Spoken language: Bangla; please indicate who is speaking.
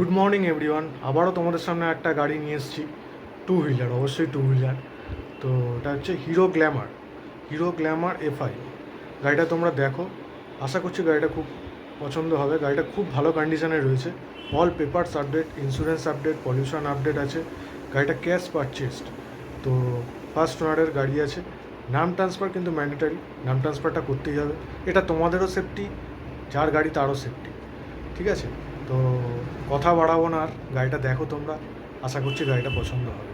Speaker 1: Good morning everyone. আবারও তোমাদের সামনে একটা গাড়ি নিয়ে এসেছি, টু হুইলার, অবশ্যই টু হুইলার। তো এটা হচ্ছে হিরো গ্ল্যামার এফআই। গাড়িটা তোমরা দেখো, আশা করছি গাড়িটা খুব পছন্দ হবে। গাড়িটা খুব ভালো কন্ডিশনে রয়েছে, all papers update, insurance update, pollution update আছে। গাড়িটা ক্যাশ পারচেসড, তো ফার্স্ট ওনারের গাড়ি আছে। নাম ট্রান্সফার কিন্তু ম্যান্ডেটারি, নাম ট্রান্সফারটা করতেই হবে। এটা তোমাদেরও সেফটি, যার গাড়ি তারও সেফটি, ঠিক আছে? তো কথা বাড়াবো না আর, গাড়িটা দেখো তোমরা, আশা করছি গাড়িটা পছন্দ হবে।